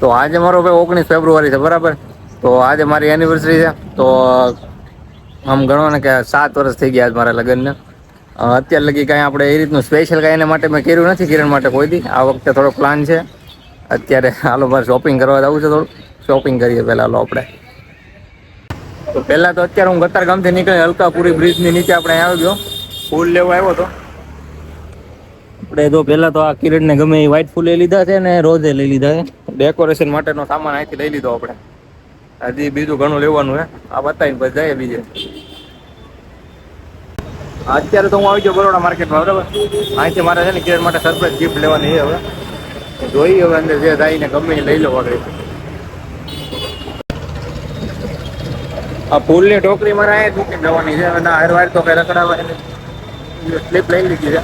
તો આજે મારો ભાઈ 19 ફેબ્રુઆરી છે, બરાબર. તો આજે મારી એનિવર્સરી છે. તો આમ ગણો ને કે 7 વર્ષ થઈ ગયા મારા લગ્નને. અત્યાર લગી કાંઈ આપણે એ રીતનું સ્પેશિયલ કાંઈ એના માટે મેં કર્યું નથી, કિરણ માટે કોઈ દી. આ વખતે થોડો પ્લાન છે. અત્યારે હાલો મારે શોપિંગ કરવા જવું છે, થોડું શોપિંગ કરીએ પહેલાં હાલો આપણે. તો પહેલાં તો અત્યારે હું ગતાર ગામથી નીકળી અલકાપુરી બ્રિજની નીચે આપણે આવી ગયો, ફૂલ લેવા આવ્યો હતો. આપણે તો પહેલાં તો આ કિરણને ગમે એ વ્હાઈટ ફૂલ લઈ લીધા છે ને રોઝે લઈ લીધા છે. ડેકોરેશન માટેનો સામાન અહીંથી લઈ લીધો આપણે. હજી બીજું ઘણું લેવાનું છે, આ બતાવીને પછી જઈએ બીજે. અત્યારે તો હું આવી ગયો બરોડા માર્કેટમાં, બરાબર. અહીંથી મારે છે ને કિરણ માટે સરપ્રાઈઝ ગિફ્ટ લેવાની છે. હવે જોઈએ હવે અંદર જે જઈને ગમે એ લઈ લો આગળ. આ ફૂલની ટોકરી મારે અહીંયા મૂકી જવાની છે. અને હારવાર તો કઈ રખડાવા સ્લીપ લઈ લીધી છે.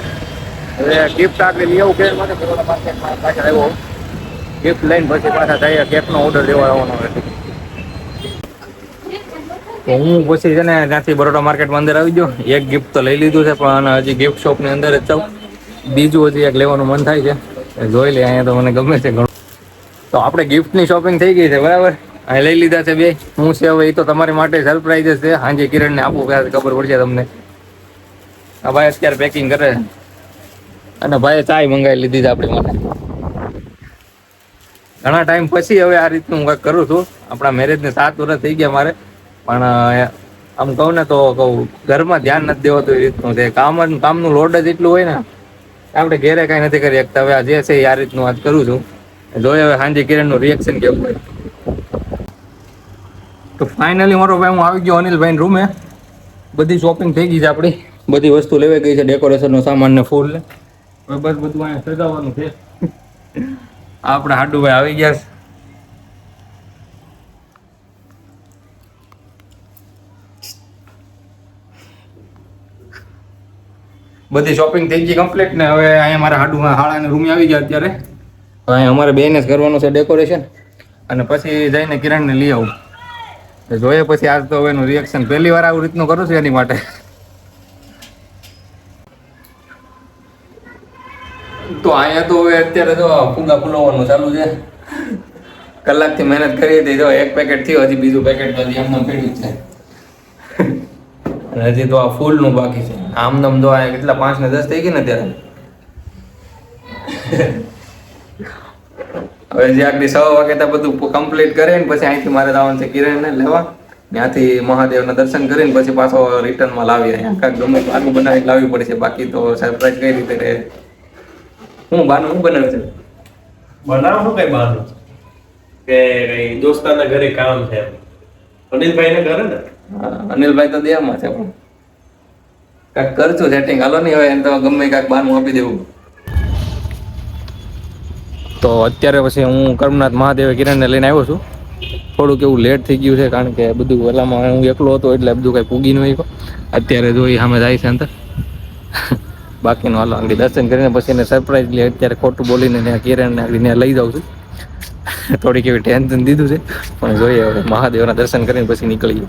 હવે ગિફ્ટ આગળ લઈ આવું કિરણ માટે બરોડા માર્કેટમાં પાછળ આવ્યો. ગિફ્ટ લઈને પછી પાછા જઈએ, કેકનો ઓર્ડર દેવા આવવાનો હોય. તો હું પછી છે ને ત્યાંથી બરોડા માર્કેટમાં અંદર આવી ગયો. એક ગિફ્ટ તો લઈ લીધું છે, પણ હજી ગિફ્ટ શોપની અંદર જ જાઉં. બીજું હજી એક લેવાનું મન થાય છે, જોઈ લે. અહીંયા તો મને ગમે છે ઘણું. તો આપણે ગિફ્ટની શોપિંગ થઈ ગઈ છે, બરાબર. અહીં લઈ લીધા છે બે. હું છે હવે એ તો તમારી માટે સરપ્રાઈઝ છે. સાંજે કિરણને આપું ખબર પડશે તમને. આ ભાઈ અત્યારે પેકિંગ કરે છે, અને ભાઈએ ચાય મંગાવી લીધી છે આપણી માટે. ઘણા ટાઈમ પછી હવે આ રીતનું હું કંઈક કરું છું. આપણા મેરેજને 7 વર્ષ થઈ ગયા મારે, પણ આમ કહું ને તો કહું ઘરમાં ધ્યાન નથી દેવાતું એ રીતનું છે. કામનું લોડ જ એટલું હોય ને, આપણે ઘેરે કાંઈ નથી કરી શકતા. હવે આ જે છે એ આ રીતનું આજ કરું છું. જોઈએ હવે સાંજે કિરણનું રિએક્શન કેવું હોય. તો ફાઇનલી મારો ભાઈ હું આવી ગયો અનિલભાઈ રૂમે. બધી શોપિંગ થઈ ગઈ છે આપણી, બધી વસ્તુ લેવાઈ ગઈ છે, ડેકોરેશનનો સામાન ને ફૂલ ને. હવે બસ બધું અહીંયા સજાવવાનું છે. આપણે હાડુભાઈ આવી ગયા છે. બધી શોપિંગ થઈ ગઈ કમ્પ્લીટ ને હવે અહીંયા મારા હાડુમાં હાળાને રૂમે આવી ગયા અત્યારે. અહીંયા અમારે બેને જ કરવાનું છે ડેકોરેશન, અને પછી જઈને કિરણને લઈ આવું. જોઈએ પછી આજ તો હવે એનું રિએક્શન પહેલી વાર આવું રીતનું કરું છું એની માટે. તો અહીંયા તો હવે અત્યારે જો ફુગા ફૂલવાનું ચાલુ છે. કલાકથી મહેનત કરી હતી, જો એક પેકેટ થયું, હજી બીજું પેકેટ તો હજી આમનામ પડ્યું છે. અને હજી તો આ ફૂલનું બાકી છે. આમનામ જો આ કેટલા 5 ને 10 થઈ ગઈ ને ત્યારે. હવે જે આગળ 6 વાગે તો બધું કમ્પ્લીટ કરીને પછી અહીંથી મારે જવાનું છે કિરણને લેવા. ત્યાંથી મહાદેવના દર્શન કરીને પછી પાછો રિટર્નમાં લાવી અહીંયા કાંઈક ગમે આગું બનાવી લાવવી પડશે. બાકી તો સરપ્રાઈઝ કઈ રીતે રહે. હું બનાવ્યું છે? બનાવવાનું કઈ બહારનું કે કઈ દોસ્તારના ઘરે કામ છે. અનિલભાઈ ને ઘરે ને? અનિલભાઈ તો દેહમાં છે, પણ કાંઈક કરશું સેટિંગ. હાલો નહીં હવે એને તો ગમે કાંઈક બહારનું આપી દેવું. તો અત્યારે પછી હું કર્મનાથ મહાદેવ કિરણને લઈને આવ્યો છું. થોડુંક એવું લેટ થઈ ગયું છે, કારણ કે બધું પહેલામાં હું એકલો હતો એટલે બધું કંઈ પૂગી નહીં ગયું. અત્યારે જો એ સામે જાય છે અંદર. બાકીનું હાલો આગળ દર્શન કરીને પછી એને સરપ્રાઈઝ લે. અત્યારે ખોટું બોલીને ત્યાં કિરણને આગળ ત્યાં લઈ જાઉં છું. થોડીક એવી ટેન્શન દીધું છે, પણ જોઈએ હવે મહાદેવના દર્શન કરીને પછી નીકળીએ.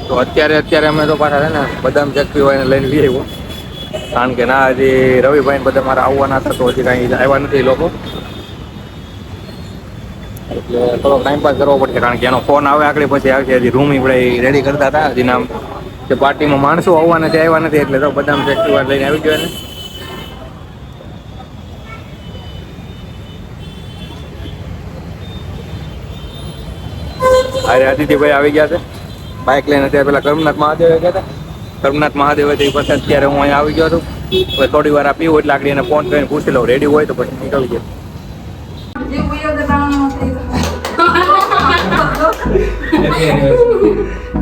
તો અત્યારે અમે તો પાછા છે ને બદામ ચક્કી હોય એને લઈને લઈ આવ્યો. કારણ કે ના હજી રવિભાઈ ને બધા મારા આવવાના હતા, તો હજી કાંઈ આવ્યા નથી એ લોકો. એટલે થોડોક ટાઈમ પાસ કરવો પડશે, કારણ કે એનો ફોન આવે આગળ પછી આવશે. હજી રૂમ આપણે રેડી કરતા હતા. હજી નામ કે પાર્ટીમાં માણસો આવવાના છે, આવ્યા નથી. એટલે તો બદામ ચક્કી વાર લઈને આવી ગયો એને. અરે આદિત્યભાઈ આવી ગયા છે બાઇક લઈને. ત્યાં પેલા કર્મનાથ મહાદેવ ગયા હતા. કર્મનાથ મહાદેવ પછી અત્યારે હું અહીંયા આવી ગયો છું. હવે થોડી વાર પીવું એટલે આગળ એને ફોન કરીને પૂછી લઉં રેડી હોય તો પછી નીકળી જાય.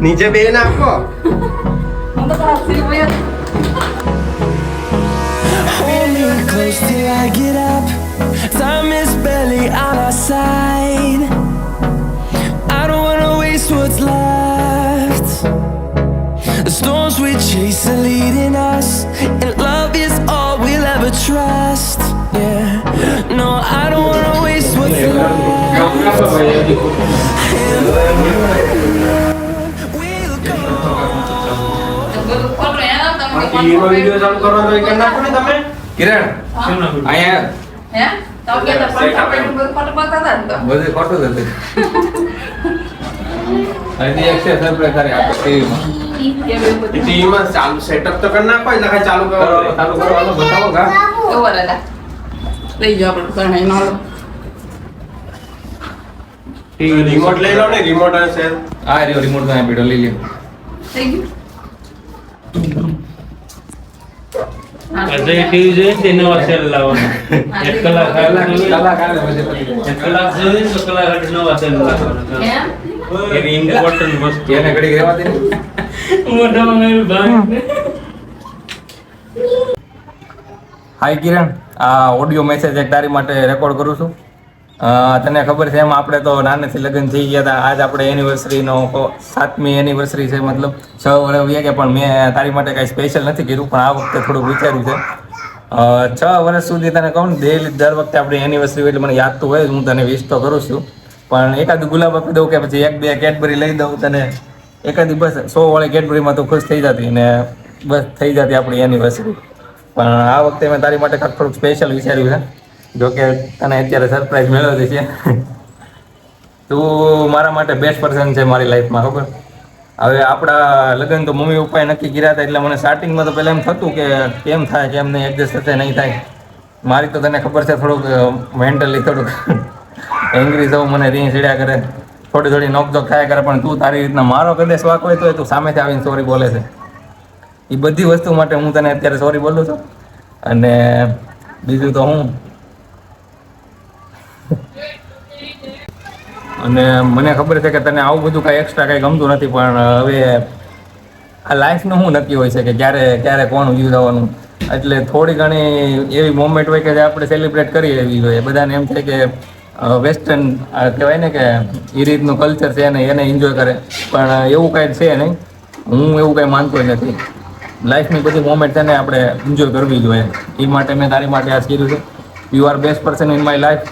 નીચે બે નાખો. Hold me close till I get up. Time is barely on our side. I don't wanna waste what's left. The storms we chase are leading us, and love is all we'll ever trust. Yeah, no, I don't wanna waste what's left. And we'll go. Video ચાલુ કરવાનો હોય કે નાખો ને તમે. કિરણ અહીંયા હે બધું ખોટું જ હતું. હજી એક છે સરપ્રાઈઝ તારી આપે ટીવીમાં. ટીવીમાં ચાલુ સેટઅપ તો કરી નાખો એટલે ખાલી ચાલુ કરો. ચાલુ કરવાનું બતાવો કા. લઈ જાઓ આપણે ઘણા એનો હાલો. રિમોટ લઈ લો ને, રિમોટ અને સેલ. આ રહ્યો રિમોટ તો પીડો લઈ લ્યો. થઈ ગયું આજે ટીવી જોઈએ ને તેનો સેલ લાવવાનો 1 કલાક કલાક આવે પછી પતી જાય. 1 કલાક જોઈએ તો કલાક આટલે નવા સેલ લાવવાનો એવી ઇમ્પોર્ટન્ટ વસ્તુ એને ઘડી રહેવા દે ને. મોઢામાં મેરું ભાઈ હાય કિરણ, આ ઓડિયો મેસેજ એક તારી માટે રેકોર્ડ કરું છું. તને ખબર છે એમ આપણે તો નાનેથી લગ્ન થઈ ગયા હતા. આજ આપણે એનિવર્સરીનો 7મી એનિવર્સરી છે, મતલબ 6 વર્ષ વ્યા ગયા, પણ મેં તારી માટે કાંઈ સ્પેશિયલ નથી કર્યું, પણ આ વખતે થોડુંક વિચાર્યું છે. 6 વર્ષ સુધી તને કહું ને ડેલી દર વખતે આપણી એનિવર્સરી એટલે મને યાદ તો હોય જ, હું તને વિશ તો કરું છું, પણ એકાદું ગુલાબ આપી દઉં કે પછી 1-2 કેડબરી લઈ દઉં તને, એકાદી બસ 100 વાળી કેડબરીમાં તું ખુશ થઈ જતી ને બસ થઈ જતી આપણી એનિવર્સરી. પણ આ વખતે મેં તારી માટે કાંઈક થોડુંક સ્પેશિયલ વિચાર્યું છે. જોકે તને અત્યારે સરપ્રાઈઝ મેળવતી છે. તું મારા માટે બેસ્ટ પર્સન છે મારી લાઈફમાં, ખબર. હવે આપણા લગ્ન તો મમ્મી પપ્પાએ નક્કી કર્યા હતા, એટલે મને સ્ટાર્ટિંગમાં તો પહેલાં એમ થતું કે કેમ થાય કેમ નહીં, એડજસ્ટ થશે નહીં થાય. મારી તો તને ખબર છે થોડુંક મેન્ટલી થોડુંક એંગ્રી થવું, મને રીં સીડ્યા કરે, થોડી નોકઝોક થયા કરે, પણ તું તારી રીતના મારો કદાચ વાક હોય તો તું સામેથી આવીને સોરી બોલે છે. એ બધી વસ્તુ માટે હું તને અત્યારે સોરી બોલું છું. અને બીજું તો હું અને મને ખબર છે કે તને આવું બધું કાંઈ એક્સ્ટ્રા કાંઈ ગમતું નથી, પણ હવે આ લાઈફનું શું નક્કી હોય છે કે ક્યારે કોણ વ્યૂ થવાનું, એટલે થોડી ઘણી એવી મોમેન્ટ હોય કે જે આપણે સેલિબ્રેટ કરી લેવી જોઈએ. બધાને એમ થાય કે વેસ્ટર્ન કહેવાય ને કે એ રીતનું કલ્ચર છે ને એને એન્જોય કરે, પણ એવું કાંઈ છે નહીં. હું એવું કાંઈ માનતો નથી. લાઈફની બધી મોમેન્ટ છે ને આપણે એન્જોય કરવી જોઈએ. એ માટે મેં તારી માટે આ કર્યું છે. You are best person in my life.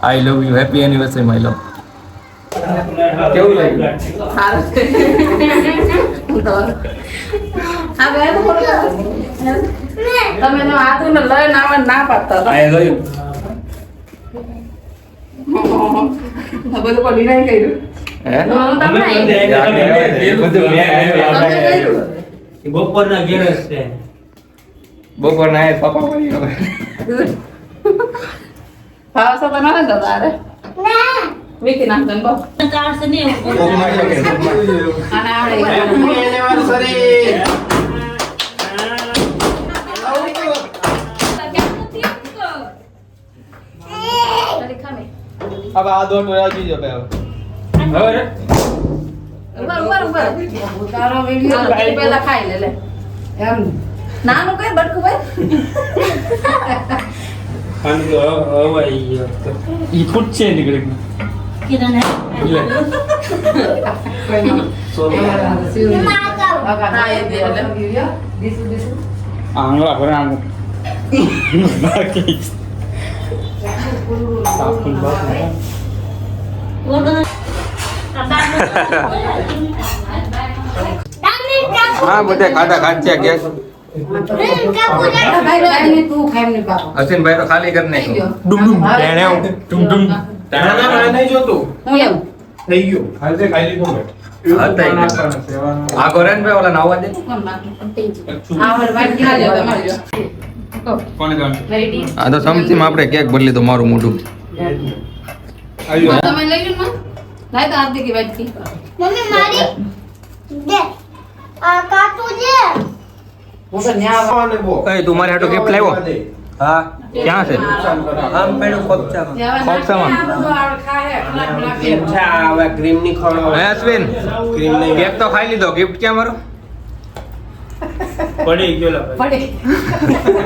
I love you. Happy anniversary my લવ. કેવું લાગ્યું? સારું છે. હા બે તો બોલો. તમે નો આદુને લઈને આવે ના પાડતા હતા. આઈ લવ યુ. આ બધું કોઈ ડિનાઈ કર્યું. હે? બપોરના ઘેર જ છે. બપોરના આયા પપ્પા પડી હવે. ભાવ તો તમારે તો તારે વીકી નાખજો ને બહુ. અને આવડે अब आ दो टोरा जी जो पे હવે ઉપર તારો વિડિયો પેલા ખાઈ લે લે એમ નાનું કઈ બટકું ભાઈ હવે ઈ ફૂટ છે નીકળી આંગળા ભરે આંગળ હા બધા ખાધા ખાચ્યા ગેસ. અશ્વિનભાઈ તો ખાલી કરી નાખ્યું. नहीं जो तू હું લેવું થઈ ગયું ખાલી ખાઈ લીધું મેં આ ગોરનભાઈ ઓલા નાવા દે. આવડ વાટી ખાજો તમારે જો કોને ગામ આ તો સમથીમાં આપણે કેક ભરી લીધું મારું મોઢું. તમે લઈ લો ને લાય તો આરતી કી વાટકી मम्मी मारी दे काटू जे હું તો ન્યા આને બો એ તું મારે હાટુ ગિફ્ટ લાવ્યો? હા. ક્યાં છે? આમ પેડું ખોપચામાં ખોપસામાં. મીઠા આવે ક્રીમ ની ખવડો હે અશ્વિન, ક્રીમ નહીં કેક તો ખાઈ લીધો, ગિફ્ટ ક્યાં મારો? પડી ગયો લા પડી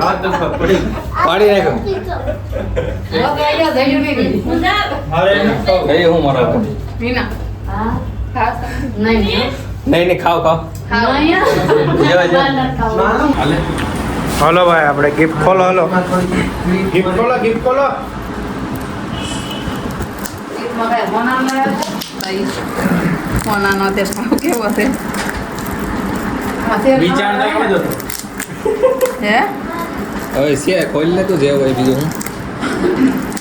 હા તો પડી પાડી નાખ્યો. ઓ ગાયો દેજો બેબી અરે એ હું મારો મીના ખાસ નહીં નહીં ખાવ ખાવ. જેવા જેવા. હાલો ભાઈ આપણે ગિફ્ટ ખોલો હાલો ગિફ્ટ ખોલો મગાય મોના લે ભાઈ મોના નો તે ભાવ કેવો છે વિચાર તો કેવો જ હતો હે હવે છે ખોલી લે તું જે હોય બીજું હું.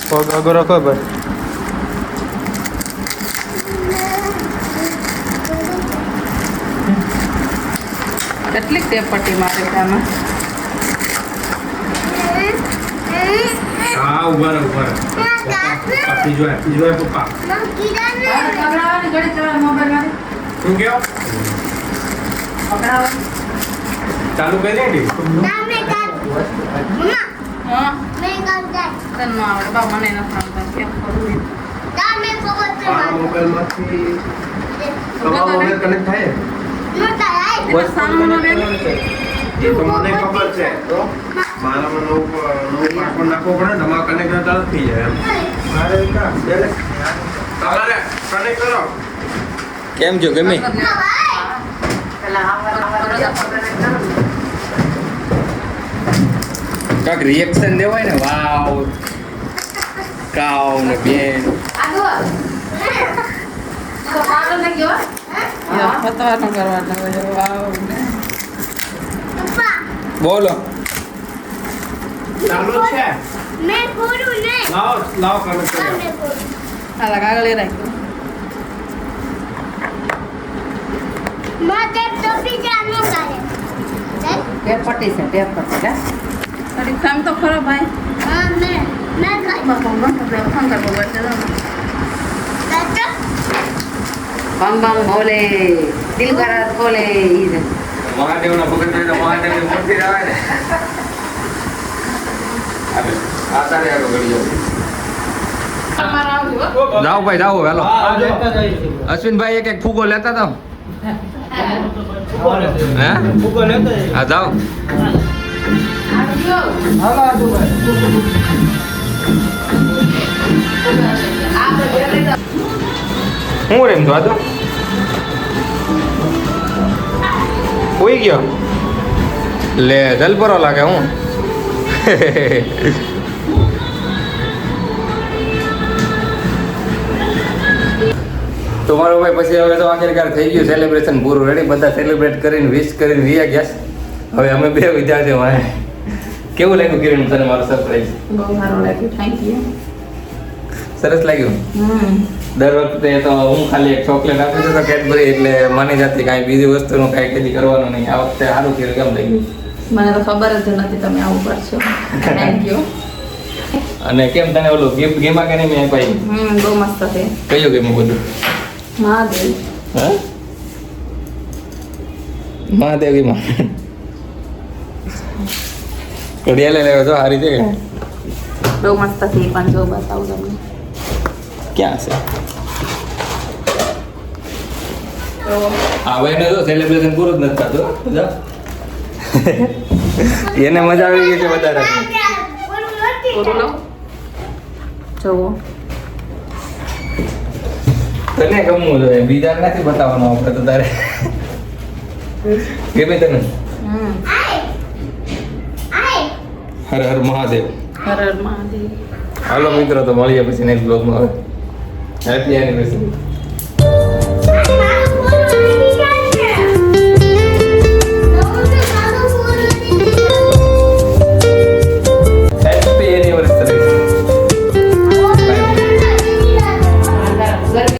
પગ આગળ રાખો ભાઈ. કેટલીક ટેપ પટ્ટી મારે છે આમાં હા ઉભા રહો. પાછી જોય પપ્પા. પકડાવાની ઘડી ચડા મોબાઈલ શું કહો? પકડાવાની ચાલુ કરી દે ને. હા તને ન આવડે બા મને નથી આવડતું કેમ કરવું આ મોબાઈલમાંથી તમારો મોબાઈલ કનેક્ટ થાય ને? એટલે સામાનો બેન એ તો મને ખબર છે. તો મારામાં નવું પાસવર્ડ નાખવો પડે ને તમારા કનેક્ટ તરત થઈ જાય એમ. તમારે કનેક્ટ કરો. કેમ છો ગમે કાક રિએક્શન દેવાય ને વાવ કાવ ને બેન પતવાનું કરવાનું હોય વાવ બોલો ચાલુ જ છે. લાવો કનેક્ટ કરો. હાલા કાગળ એ રાખ્યું ટેપ પટ્ટી છે ટેપ પટ્ટી કા તારી કામ તો ખરો ભાઈ બાપા ફોન કરવો પડશે બમ બમ બોલે દિલ કરા બોલે ઈ છે મહાદેવના ભગત તો મહાદેવની મૂર્તિ આવે ને આ તારે આગળ ગળી તમારા આવ્યું હો જાઓ ભાઈ જાઓ હેલો હા લેતા જઈશું. અશ્વિનભાઈ એક ફૂગો લેતા હતા હે ફૂગો લેતા જઈશું. હા જાઓ આવ્યો હાલો આજુભાઈ. આ તો લઈ જાઓ હું રેમ તો આ તો હોઈ ગયો લે જલપરો લાગે હું તો મારો ભાઈ પછી હવે તો આખિરકાર થઈ ગયું સેલિબ્રેશન પૂરું રેડી બધા સેલિબ્રેટ કરીને વિશ કરીને વીયા ગયા હવે અમે બે વિદ્યા છે વાય કેવું લાગ્યું કિરણ તને મારું સરપ્રાઈઝ બહુ સારું લાગ્યું થેન્ક યુ સરસ લાગ્યું દર વખતે તો હું ખાલી એક ચોકલેટ આપી દઉં તો કેડબરી એટલે માની જાતી કાંઈ બીજી વસ્તુનું કાંઈ કદી કરવાનું નહીં આ વખતે સારું થયું કેમ લાગ્યું મને તો ખબર જ નથી તમે આવું કરશો થેન્ક યુ અને કેમ તને ઓલું ગિફ્ટ ગેમા કે નહીં મેં પાઈ બહુ મસ્ત છે કયું ગેમ બધું મહાદેવ હા મહાદેવીમાં ઘડિયાળે લેવો તો સારી છે કે બહુ મસ્ત છે એ પણ જો બતાવું તમને ક્યાં છે તો આ ભાઈને તો સેલિબ્રેશન પૂરું જ નથી થતું જા. એને મજા આવી ગઈ છે વધારે પૂરું લો જોવો તને ગમવું જોઈએ બીજા નથી બતાવવાનું આપણે તો તારે ગમે તને હર હર મહાદેવ હર હર મહાદેવ હાલો મિત્રો તો મળીએ પછી નેક્સ્ટ બ્લોગમાં હવે હેપી એનિવર્સરી